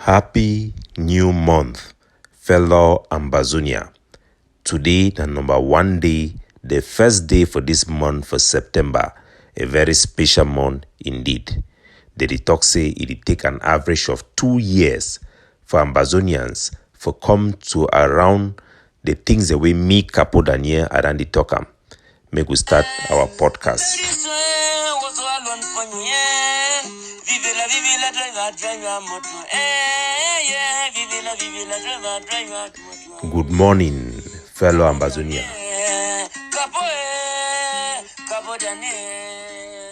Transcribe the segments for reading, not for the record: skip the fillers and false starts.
Happy new month, fellow Ambazonia. Today, the number 1 day, the first day for this month for September, a very special month indeed. The talk say it take an average of 2 years for Ambazonians for come to around the things the way me, Capo Daniel, around the talk am. Make we start our podcast. Good morning, fellow Ambazonia.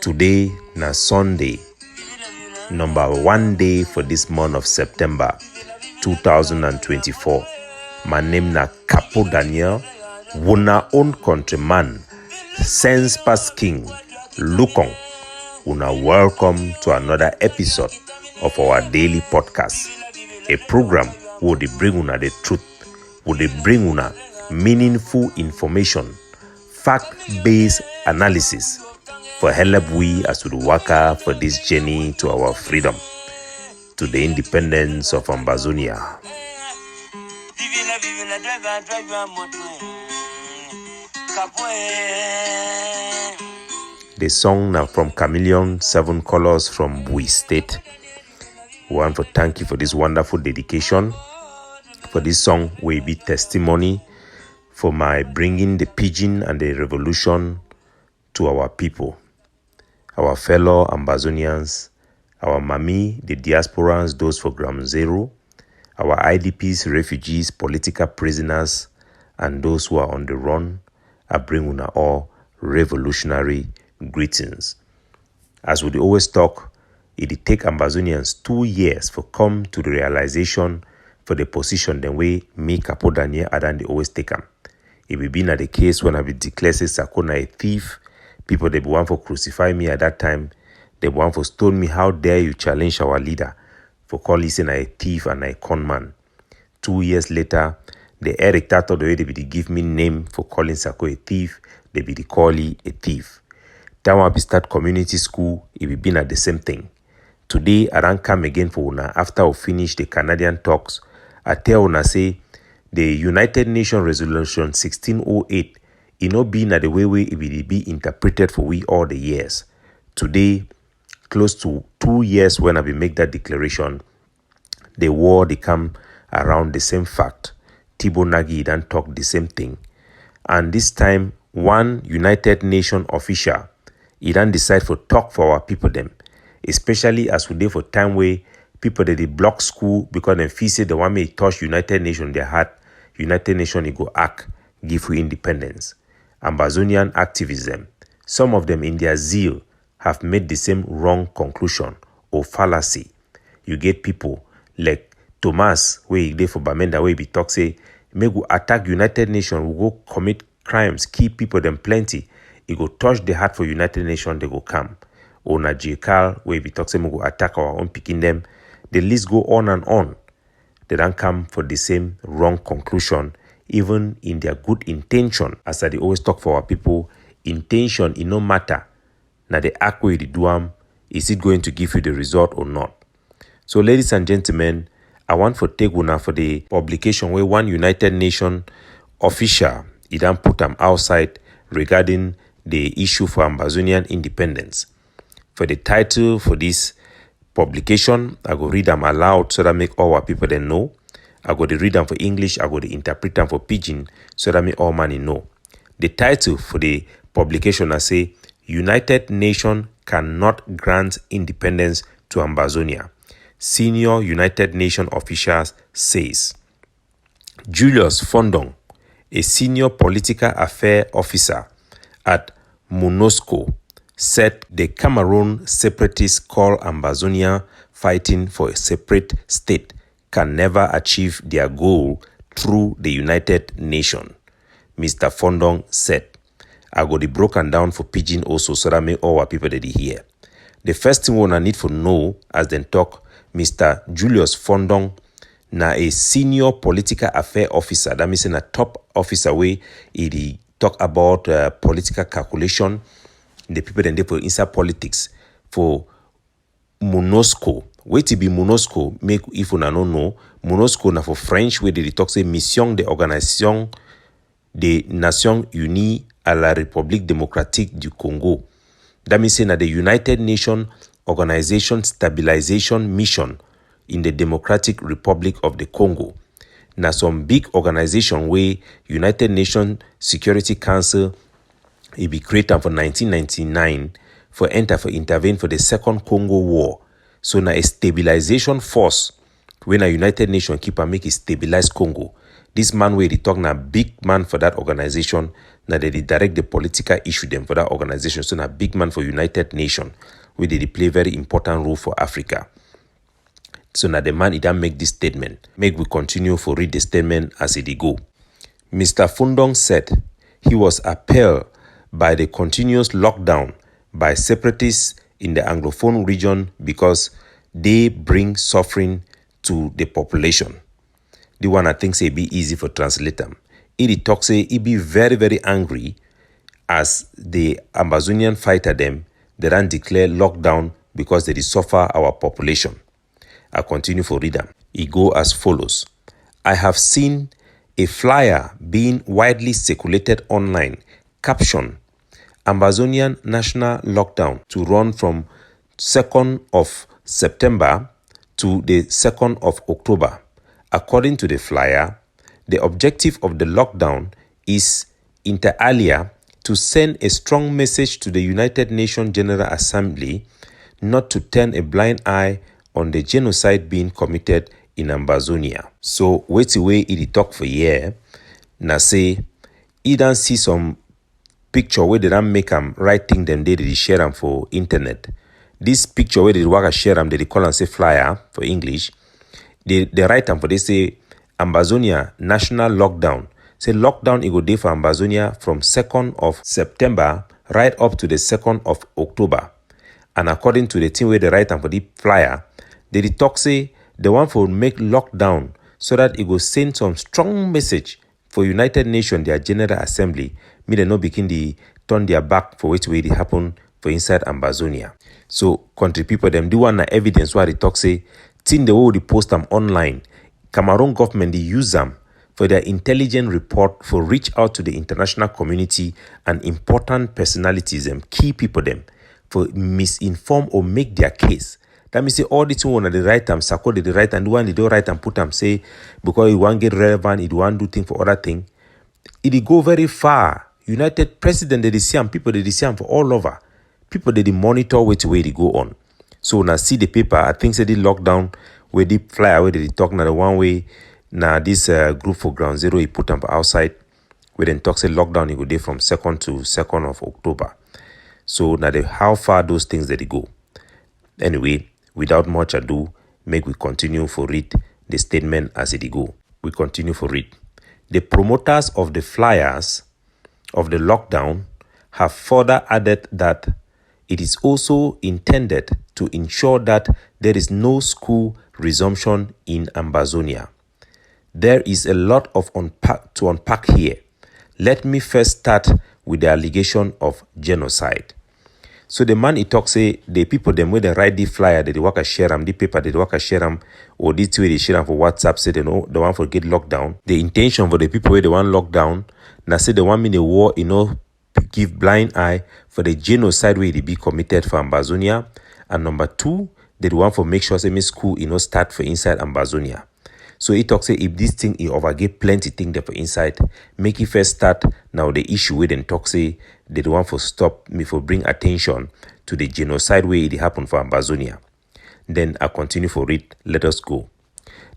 Today na Sunday, number 1 day for this month of September 2024. My name na Capo Daniel, una own countryman, sense past king, Lukong. Una welcome to another episode of our daily podcast, a program where they bring una the truth, where they bring una meaningful information, fact-based analysis for help we as we work for this journey to our freedom, to the independence of Ambazonia. The song now from Chameleon, 7 Colors from Bui State. We want to thank you for this wonderful dedication. For this song will be testimony for my bringing the pigeon and the revolution to our people, our fellow Ambazonians, our Mami, the diasporans, those for Ground Zero, our IDPs, refugees, political prisoners, and those who are on the run. I bring una all revolutionary greetings. As we always talk, it take Ambazonians 2 years for come to the realization for the position the way me, Capo Daniel, and they always take them. It will be not the case when I be declared Sakona a thief. People they want for crucify me at that time. They want for stone me. How dare you challenge our leader for calling him a thief and a con man? 2 years later, the Eric Tato the way they be give me name for calling Sako a thief, they be call he a thief. That one be start community school, it will be not the same thing. Today, I don't come again for una after we finish the Canadian talks. I tell una say the United Nations Resolution 1608 it not be na the way it will be interpreted for we all the years. Today, close to 2 years when I will make that declaration, the war they come around the same fact. Tibo Nagi don't talk the same thing. And this time, one United Nations official, he don't decide for talk for our people them. Especially as we did for time where people that they block school because they feel say the one may touch United Nations their heart, United Nations go act, give you independence. Ambazonian activism, some of them in their zeal have made the same wrong conclusion or fallacy. You get people like Thomas, where he did for Bamenda, where he talk say, may go attack United Nations, we go commit crimes, keep people them plenty. He go touch the heart for United Nations, they go come. Or na Carl, where we talk say we go attack our own picking them. The list go on and on. They don't come for the same wrong conclusion, even in their good intention. As I always talk for our people, intention it no matter. Now the act way they do is it going to give you the result or not? So ladies and gentlemen, I want for take una for the publication where one United Nations official it don't put them outside regarding the issue for Ambazonian independence. For the title for this publication, I go read them aloud so that make all our people then know. I go to read them for English, I go to interpret them for Pidgin so that make all money know. The title for the publication I say, United Nations cannot grant independence to Ambazonia. Senior United Nations officials says. Julius Fondong, a senior political affairs officer at MONUSCO, said the Cameroon separatists call Ambazonia fighting for a separate state can never achieve their goal through the United Nations. Mr. Fondong said, I got it broken down for Pidgin also so that make all our people that hear. The first thing we need to know as they talk, Mr. Julius Fondong na a senior political affairs officer, that means a top officer where he talk about political calculation, the people that they for inside politics for MONUSCO, Wait be MONUSCO, make if una no know, MONUSCO na for French where they talk say Mission de Organisation des Nations Unies à la République démocratique du Congo. That means say na the United Nations Organization Stabilization Mission in the Democratic Republic of the Congo. Na some big organization where United Nations Security Council it be created for 1999 for intervene for the Second Congo War. So na a stabilization force when a United Nations keep and make it stabilize Congo. This man where they talk na big man for that organization. Now they direct the political issue them for that organization. So na big man for United Nations where they play very important role for Africa. So now the man he don't make this statement. Make we continue for read the statement as it go. Mr. Fondong said he was appalled by the continuous lockdown by separatists in the Anglophone region because they bring suffering to the population. The one I think say be easy for translate them. It talk say he be very, very angry as the Ambazonian fighter them they don't declare lockdown because they suffer our population. I continue for read them. It go as follows. I have seen a flyer being widely circulated online, caption Ambazonian national lockdown to run from 2nd of September to the 2nd of October. According to the flyer, the objective of the lockdown is inter alia to send a strong message to the United Nations General Assembly not to turn a blind eye on the genocide being committed in Ambazonia. So wait away it talk for year. Na say he don't see some picture where they don't make them right thing them they share them for internet. This picture where they work share them they call and say flyer for English. They write them for they say Ambazonia national lockdown. Say lockdown it go day for Ambazonia from 2nd of September right up to the 2nd of October. And according to the team where they write them for the flyer, they talk say the one for make lockdown so that it will send some strong message for United Nations, their General Assembly, me they no begin the turn their back for which way it happen for inside Ambazonia. So country people them do one evidence why they talk say thing the way they post them online. Cameroon government they use them for their intelligent report for reach out to the international community and important personalities and key people them for misinform or make their case. That means say all the two one at the right time, Sako did the right and the one they don't right and put them say because you want get relevant, it want do thing for other thing. It go very far. United President they see them, people they see them for all over. People they monitor which way they go on. So now see the paper, I think say the lockdown where they fly away they talk now the one way now this group for Ground Zero he put them outside where then talk say lockdown it go day from 2nd to 2nd of October. So now how far those things that they go. Anyway, without much ado, make we continue for read the statement as it go. We continue for read. The promoters of the flyers of the lockdown have further added that it is also intended to ensure that there is no school resumption in Ambazonia. There is a lot of to unpack here. Let me first start with the allegation of genocide. So the man he talk say the people them where they write the flyer they work a share them, the paper they work a share them, or this way they share them for WhatsApp say they know the one for get locked down. The intention for the people where they want lockdown, now say the 1 minute war, give blind eye for the genocide where they be committed for Ambazonia. And number 2, they want for make sure say school start for inside Ambazonia. So he talk say if this thing he overget plenty thing there for inside, make it first start now the issue where then talk say they don't want for stop me for bring attention to the genocide where it happened for Ambazonia. Then I continue for it. Let us go.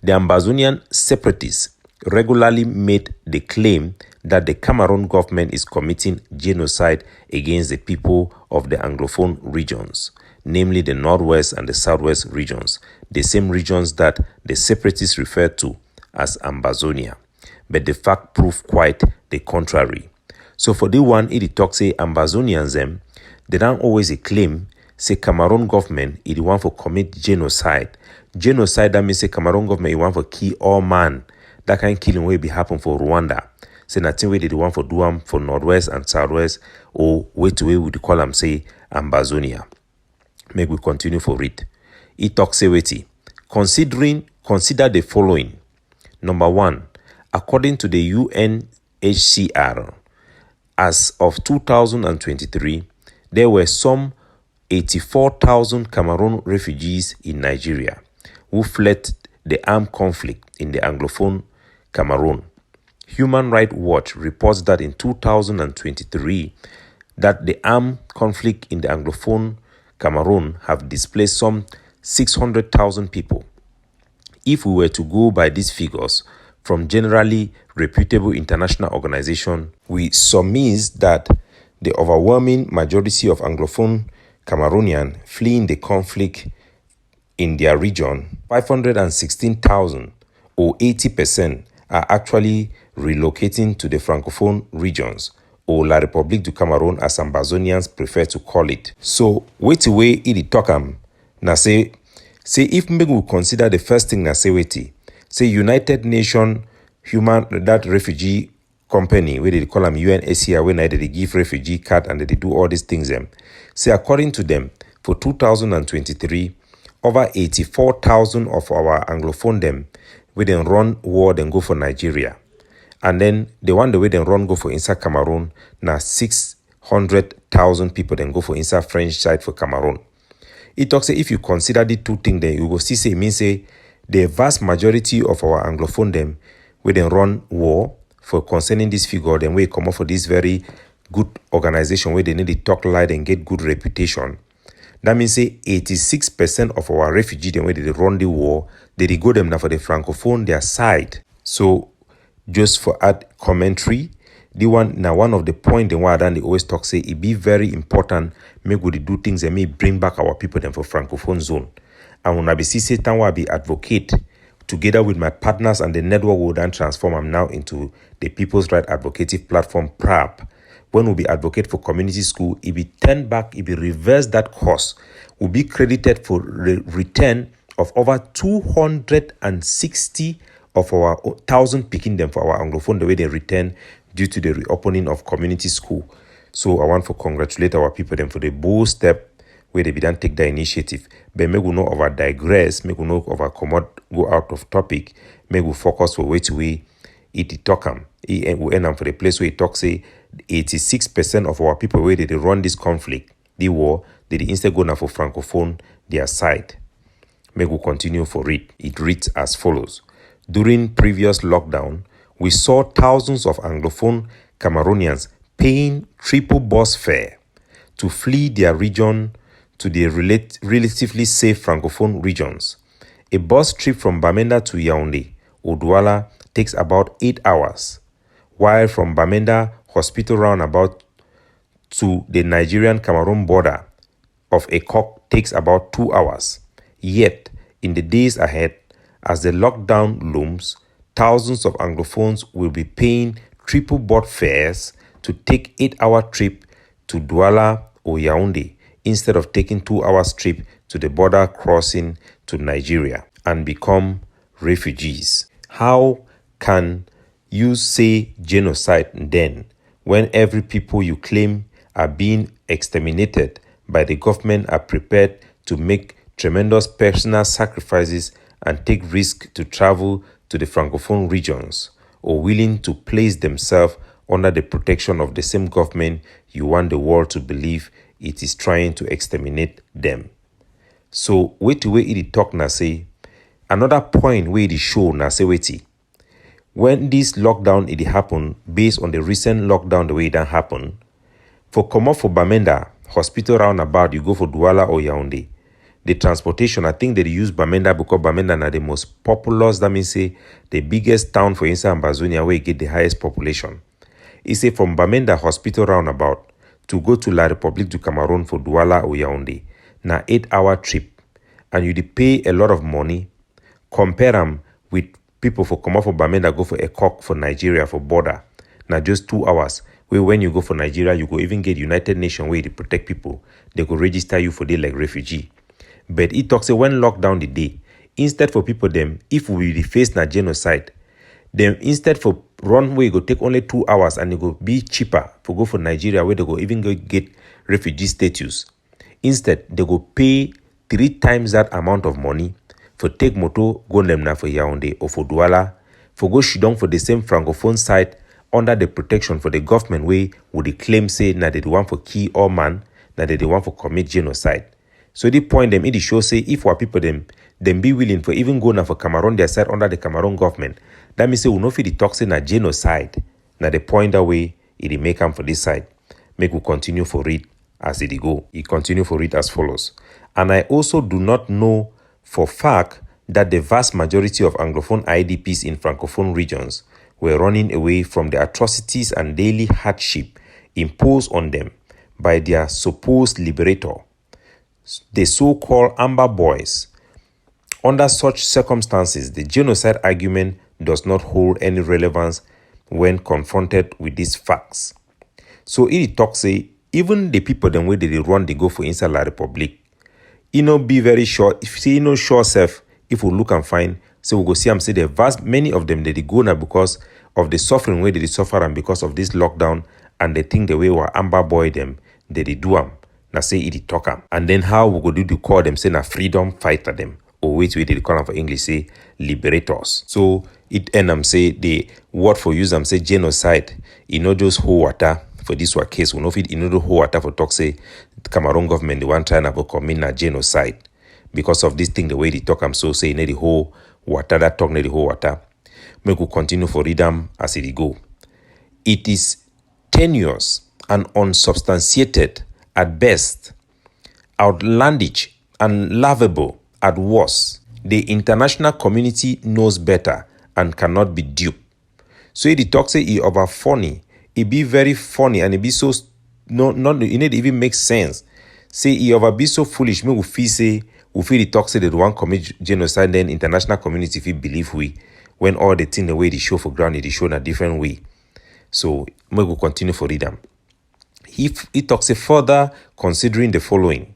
The Ambazonian separatists regularly made the claim that the Cameroon government is committing genocide against the people of the Anglophone regions, namely the Northwest and the Southwest regions, the same regions that the separatists refer to as Ambazonia. But the fact proved quite the contrary. So for the one, it talks say Ambazonians them, they don't always claim say Cameroon government it want for commit genocide. Genocide that means say Cameroon government it want for kill all man. That kind of killing will be happen for Rwanda. Say nothing way they want for do them for Northwest and Southwest or way to way would call them say Ambazonia. Make we continue for it. It talks say wait. Consider the following. Number 1, according to the UNHCR, as of 2023, there were some 84,000 Cameroon refugees in Nigeria who fled the armed conflict in the Anglophone Cameroon. Human Rights Watch reports that in 2023, that the armed conflict in the Anglophone Cameroon have displaced some 600,000 people. If we were to go by these figures from generally reputable international organizations, we surmise that the overwhelming majority of Anglophone Cameroonians fleeing the conflict in their region, 516,000 or 80% are actually relocating to the Francophone regions, or La République du Cameroun as Ambazonians prefer to call it. So, wait away it talk na say if we will consider the first thing na say United Nations human that refugee company where they call them UNHCR, when they give refugee card and they do all these things say according to them for 2023 over 84,000 of our Anglophone them we then run war then go for Nigeria. And then the one the way they run go for inside Cameroon, now 600,000 people then go for inside French side for Cameroon. It talks if you consider the two things then you will see say means say the vast majority of our Anglophone them we then run war for concerning this figure, then we come up for this very good organization where they need to talk light and get good reputation. That means say 86% of our refugees then where they run the war, they go them now for the Francophone their side. So just for add commentary, one of the point then why they always talk say it be very important make we do things and may bring back our people then for Francophone zone. And when I be see Satan will be advocate together with my partners and the network will then transform them now into the People's Right Advocative Platform PRAP. When we be advocate for community school, it be turned back, it be reverse that cost, will be credited for return of over 260 of our 1,000 picking them for our Anglophone the way they return due to the reopening of community school. So I want to congratulate our people them for the bold step where they be done take the initiative. But make we know over digress, make we know over go out of topic, make we focus for which way it talk we end up for the place where it talk say 86% of our people where they run this conflict, the war, they instead go now for Francophone their side. Make we continue for it. It reads as follows. During previous lockdown, we saw thousands of Anglophone Cameroonians paying triple bus fare to flee their region to the relatively safe Francophone regions. A bus trip from Bamenda to Yaoundé or Douala takes about 8 hours, while from Bamenda Hospital roundabout to the Nigerian-Cameroon border of a cock takes about 2 hours. Yet, in the days ahead, as the lockdown looms, thousands of Anglophones will be paying triple board fares to take 8-hour trip to Douala or Yaoundé instead of taking 2 hours trip to the border crossing to Nigeria and become refugees. How can you say genocide then when every people you claim are being exterminated by the government are prepared to make tremendous personal sacrifices and take risk to travel to the Francophone regions, or willing to place themselves under the protection of the same government you want the world to believe it is trying to exterminate them? So, wait to wait it talk na say, another point where it show na say wait. When this lockdown it happen, based on the recent lockdown the way it happen, for come up for Bamenda hospital roundabout, you go for Douala or Yaoundé. The transportation, I think they use Bamenda because Bamenda are the most populous. That means say the biggest town for inside Ambazonia where you get the highest population. It's say from Bamenda hospital roundabout to go to La République du Cameroun for Douala or Yaoundé. Now 8-hour trip, and you pay a lot of money. Compare them with people for come out for Bamenda go for a cock for Nigeria for border. Now just 2 hours. Where when you go for Nigeria, you go even get United Nations where they protect people. They go register you for day like refugee. But it talks when lockdown the day, instead for people them, if we face na genocide, then instead for runway go take only 2 hours and it go be cheaper for go for Nigeria where they go even go get refugee status. Instead, they go pay 3 times that amount of money for take moto go them na for Yaoundé or for Douala, for go shidong for the same francophone side under the protection for the government way would they claim say na they the one for key or man, na they the one for commit genocide. So they point them in the show say if our people them be willing for even go na for Cameroon their side under the Cameroon government, that means say we no fit the talk say na genocide. Na the point that way it make them for this side. Make we continue for it as it go. It continue for it as follows. And I also do not know for fact that the vast majority of Anglophone IDPs in Francophone regions were running away from the atrocities and daily hardship imposed on them by their supposed liberator, the so-called Amber Boys. Under such circumstances, the genocide argument does not hold any relevance when confronted with these facts. So it talks say even the people them way they run they go for inside La Republic, be very sure. If see sure self, if we look and find, so we go see say the vast many of them they go now because of the suffering way they suffer and because of this lockdown and they think the way were Amber Boy them they do them. Now say it talk them. And then how we go do the call them say na freedom fighter them. Or wait, they call them for English say liberators. So it end say the word for use them say genocide. Just whole water for this one case. We know fit the whole water for talk say the Cameroon government the one trying to commit a genocide because of this thing the way they talk them so say the whole water that talk the whole water. Make we continue for read them as it go. It is tenuous and unsubstantiated at best, outlandish and laughable at worst. The international community knows better and cannot be duped. So it talk say it over funny, it be very funny and it be so not it need even make sense. Say it over be so foolish. Me we feel the talk say that one commit genocide, then international community if believe we when all the thing the way they show for ground it show in a different way. So me will continue for read them. If it talks a further considering the following: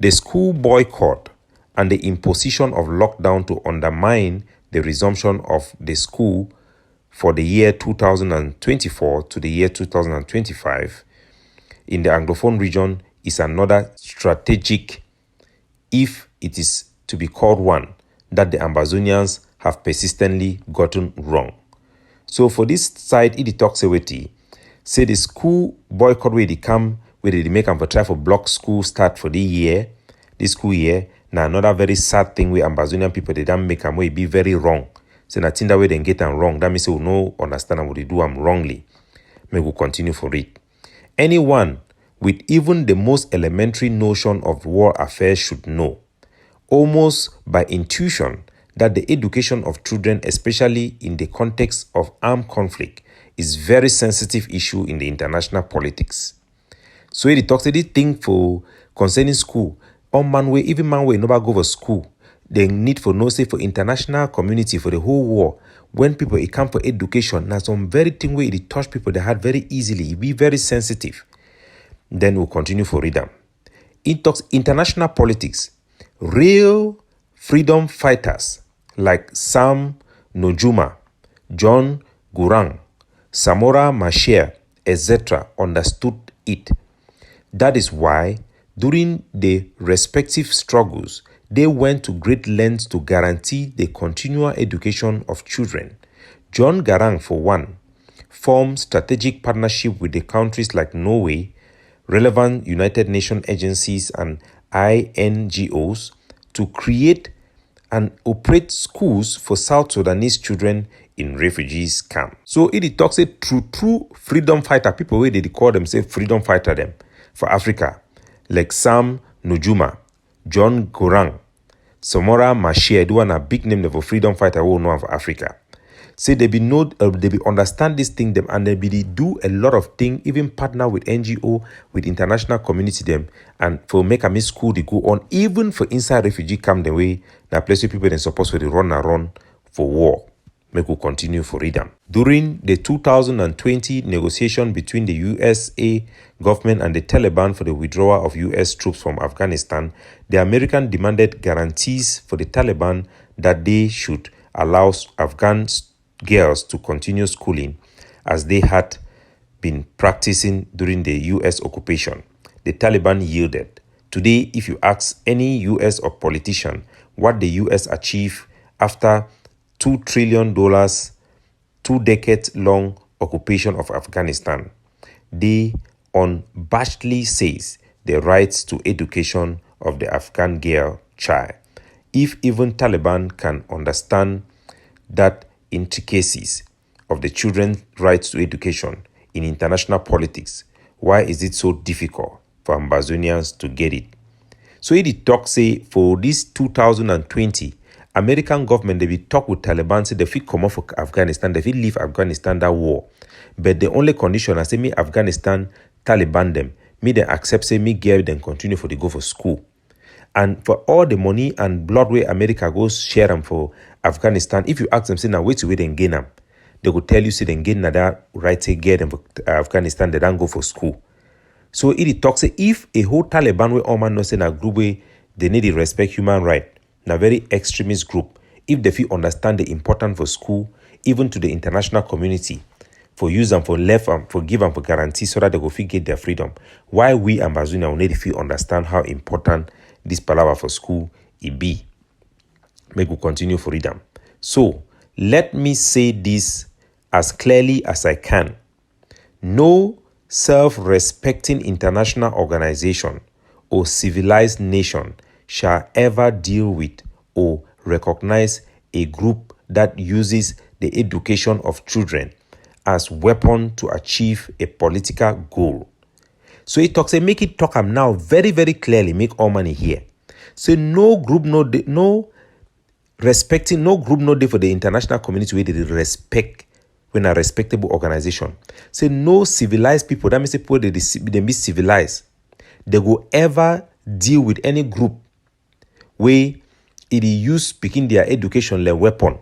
the school boycott and the imposition of lockdown to undermine the resumption of the school for the year 2024 to the year 2025 in the Anglophone region is another strategic, if it is to be called one, that the Ambazonians have persistently gotten wrong. So for this side, it talks away. Say the school boycott where they come, where they make them for try for block school start for this school year. Now another very sad thing where Ambazonian people they don't make them way be very wrong. So na thing that way they get them wrong. That means they will no understand what they do them wrongly. May we continue for it. Anyone with even the most elementary notion of war affairs should know, almost by intuition, that the education of children, especially in the context of armed conflict, is very sensitive issue in the international politics. So it talks this thing for concerning school. All man way, even man way, nobody go for school. They need for no say for international community for the whole war. When people it come for education, now some very thing where it touch people they had very easily, it be very sensitive. Then we'll continue for read them. It talks international politics. Real freedom fighters like Sam Nujuma, John Gurang, Samora Machel, etc. understood it. That is why, during the respective struggles, they went to great lengths to guarantee the continual education of children. John Garang, for one, formed strategic partnership with the countries like Norway, relevant United Nations agencies and INGOs to create and operate schools for South Sudanese children in refugees camp. So it talks a true freedom fighter, people where they call themselves freedom fighter them for Africa, like Sam Nujuma, John Gorang, Samora Machel, do one a big name for freedom fighter who know for Africa. Say they be understand this thing them and they be do a lot of things, even partner with NGO, with international community them, and for make a school they go on, even for inside refugee camp the way now place where people they supposed to run for war. Make we continue for read them. During the 2020 negotiation between the USA government and the Taliban for the withdrawal of US troops from Afghanistan, the American demanded guarantees for the Taliban that they should allow Afghan girls to continue schooling as they had been practicing during the US occupation. The Taliban yielded. Today, if you ask any US or politician what the US achieved after $2 trillion, 2-decade-long occupation of Afghanistan. They unabashedly says the rights to education of the Afghan girl child. If even Taliban can understand that intricacies of the children's rights to education in international politics, why is it so difficult for Ambazonians to get it? So it talk say for this 2020, American government, they will talk with Taliban, say they fit come off Afghanistan, they fit leave Afghanistan that war. But the only condition, I say me Afghanistan, Taliban them, me they accept, say me give them continue for the go for school. And for all the money and blood way America goes share them for Afghanistan, if you ask them, say now wait till we then gain them, they will tell you, say then gain that right to get them for Afghanistan, they don't go for school. So it talks, say if a whole Taliban way all man no say na group way they need to respect human right, na very extremist group, if they feel understand the importance for school, even to the international community, for use them for left and for give them for guarantee so that they go fit get their freedom. Why we Ambazonians need to feel understand how important this palaver for school it be. Make we continue for freedom. So let me say this as clearly as I can. No self-respecting international organization or civilized nation shall ever deal with or recognize a group that uses the education of children as weapon to achieve a political goal. So it talks, say make it talk am now very, very clearly, make all money here. Say no group no day for the international community where they respect when a respectable organization. Say no civilized people, that means people they be civilized. They go ever deal with any group where it use speaking their education like weapon.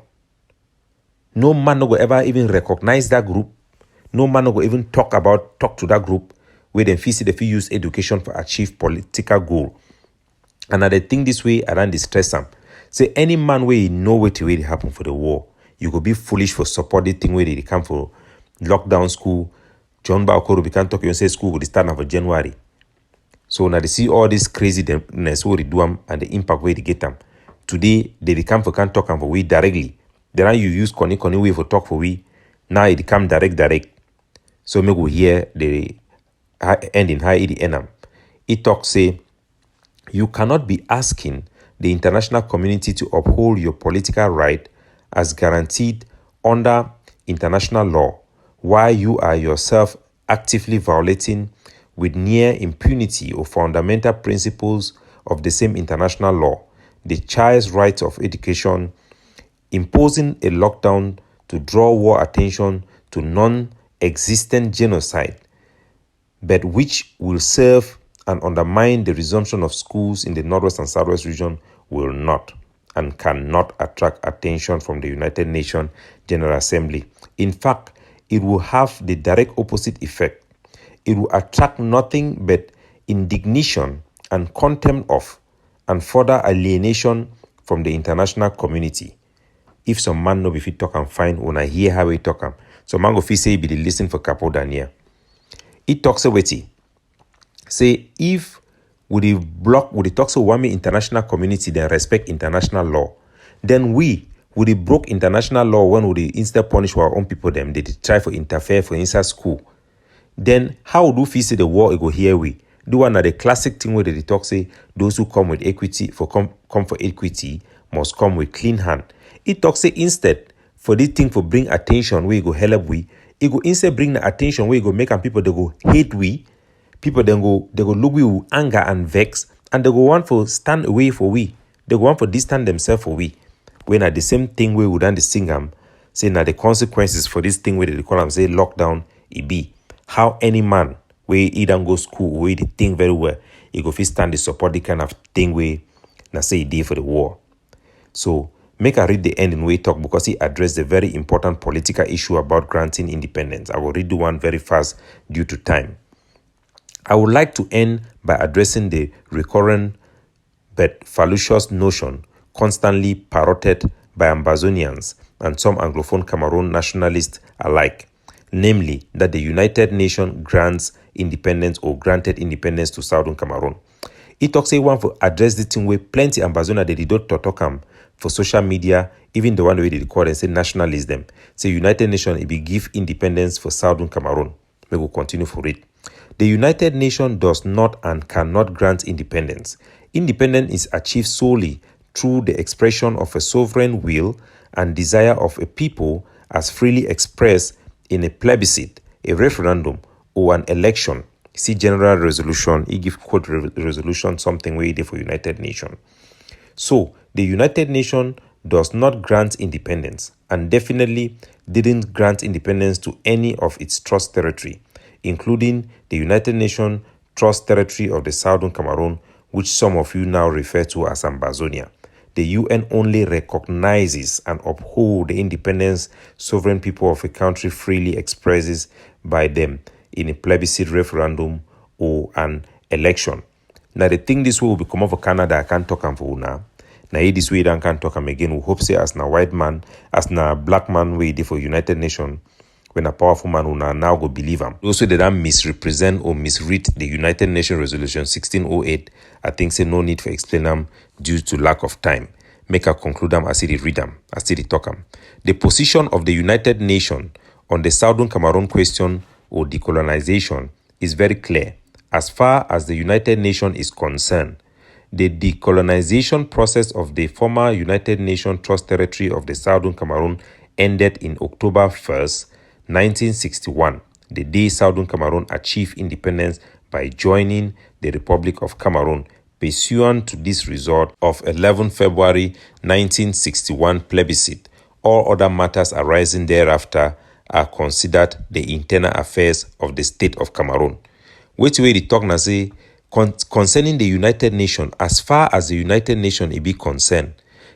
No man no go ever even recognize that group. No man no go even talk to that group where they feel they use education for achieve political goal. And I think this way around the stress them. Say any man where you know what will happen for the war, you go be foolish for support the thing where they come for lockdown school. John Baokoro we can't talk you say school will start now for January. So now they see all this craziness where they do them and the impact where they get them. Today they come for can't talk for we directly. Then you use Connie way for talk for we. Now it come direct. So me go hear the end in high the end. It talks say you cannot be asking the international community to uphold your political right as guaranteed under international law, while you are yourself actively violating with near impunity or fundamental principles of the same international law, the child's right of education, imposing a lockdown to draw war attention to non-existent genocide, but which will serve and undermine the resumption of schools in the Northwest and Southwest region will not and cannot attract attention from the United Nations General Assembly. In fact, it will have the direct opposite effect. It will attract nothing but indignation and contempt of and further alienation from the international community. If some man no be fit talk and fine when I hear how he talk am, some man go fit say he be the listen for Capo Daniel. It talks a wetty. Say if would the talk so one international community then respect international law, then we would it broke international law when would they instead punish our own people them they try for interfere for inside school. Then how would we feel say the war it go here we do one of the classic thing where they talk say those who come with equity come for equity must come with clean hand. It talks say instead for this thing for bring attention where you go help we, it go instead bring the attention where you go make and people they go hate we. People then they go look with anger and vex, and they go want for stand away for we. They go want for distance themselves for we. When at the same thing we would the sing them, say now the consequences for this thing where they call them say lockdown it be. How any man where he don't go school where they think very well, he go fit stand the support the kind of thing where na say he did for the war. So make I read the end in way talk because he addressed the very important political issue about granting independence. I will read the one very fast due to time. I would like to end by addressing the recurrent but fallacious notion constantly parroted by Ambazonians and some Anglophone Cameroon nationalists alike, namely that the United Nations grants independence or granted independence to Southern Cameroon. He talk say one for address the thing where plenty Ambazonians they did not talk am for social media, even the one way they call and say nationalism. Say United Nations it be give independence for Southern Cameroon. We will continue for it. The United Nations does not and cannot grant independence. Independence is achieved solely through the expression of a sovereign will and desire of a people as freely expressed in a plebiscite, a referendum, or an election. See general resolution, he give quote resolution something way there for United Nations. So the United Nations does not grant independence and definitely didn't grant independence to any of its trust territory, including the United Nations Trust Territory of the Southern Cameroon, which some of you now refer to as Ambazonia. The UN only recognizes and upholds the independence sovereign people of a country freely expresses by them in a plebiscite referendum or an election. Now the thing this way will become for Canada, I can't talk for now. Now this way I can't talk again. We hope say as na white man, as na black man way for United Nations, when a powerful man who now go believe him. Also they don't misrepresent or misread the United Nations Resolution 1608. I think say no need for explain them due to lack of time. Make a conclude them as they read them, as they talk them. The position of the United Nations on the Southern Cameroon question or decolonization is very clear. As far as the United Nations is concerned, the decolonization process of the former United Nations Trust Territory of the Southern Cameroon ended in October 1st, 1961, the day Southern Cameroon achieved independence by joining the Republic of Cameroon, pursuant to this result of 11 February 1961 plebiscite. All other matters arising thereafter are considered the internal affairs of the state of Cameroon. Which way the talk na say concerning the United Nations, as far as the United Nations it be concerned,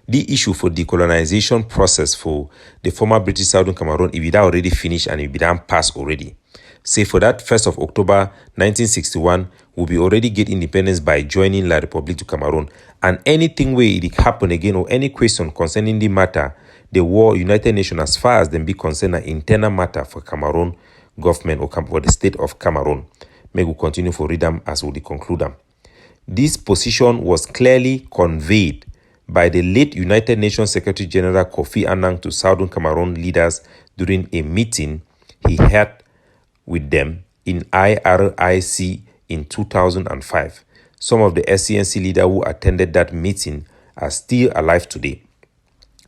the issue for decolonization process for the former British Southern Cameroon, if it already finished and if it done passed already. Say for that 1st of October 1961, will be already get independence by joining La République du Cameroon. And anything where it happen again or any question concerning the matter, the war United Nations as far as them be concerned an internal matter for Cameroon government or for the state of Cameroon. May we continue for read them as we conclude them. This position was clearly conveyed by the late United Nations Secretary General Kofi Annan to Southern Cameroon leaders during a meeting he had with them in IRIC in 2005. Some of the SCNC leaders who attended that meeting are still alive today.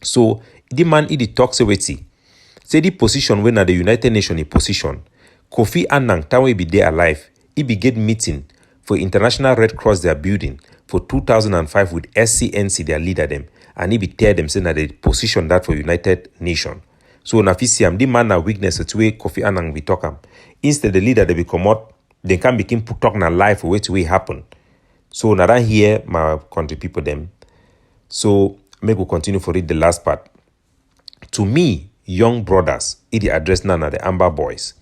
So, the man in the talks with say the position when at the United Nations in position, Kofi Annan, time we be there alive, he be get meeting for International Red Cross their building for 2005 with SCNC their leader them, and he be tell them saying that they position that for United Nations. So na fisiam the man na weakness to way Kofi Annan be talk am. Instead the leader they be come out, they can begin put talk na life for which way happen. So na that here my country people them. So make we continue for read the last part. To me, young brothers, it address none of the Amber boys.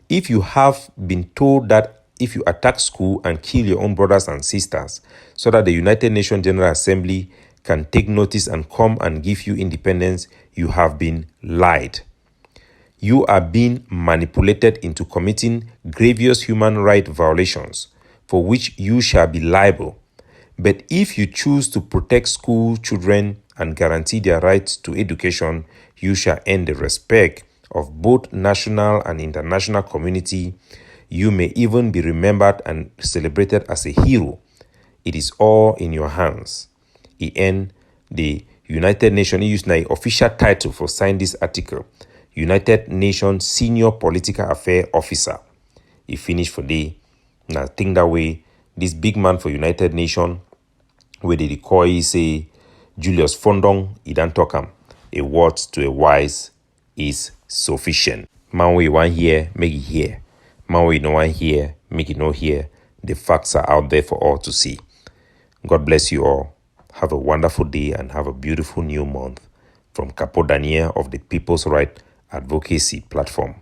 If you have been told that if you attack school and kill your own brothers and sisters so that the United Nations General Assembly can take notice and come and give you independence, you have been lied. You are being manipulated into committing grievous human rights violations for which you shall be liable. But if you choose to protect school children and guarantee their rights to education, you shall earn the respect of both national and international community. You may even be remembered and celebrated as a hero. It is all in your hands. He earned the United Nations, he used the official title for signing this article, United Nations Senior Political Affairs Officer. He finished for the, now think that way, this big man for United Nations, where they call he say, Julius Fondong, he don't talk him. A word to a wise is sufficient. Man we want hear, make it hear. Man we no one hear, make it no hear. The facts are out there for all to see. God bless you all. Have a wonderful day and have a beautiful new month. From Capo Daniel of the People's Right Advocacy Platform.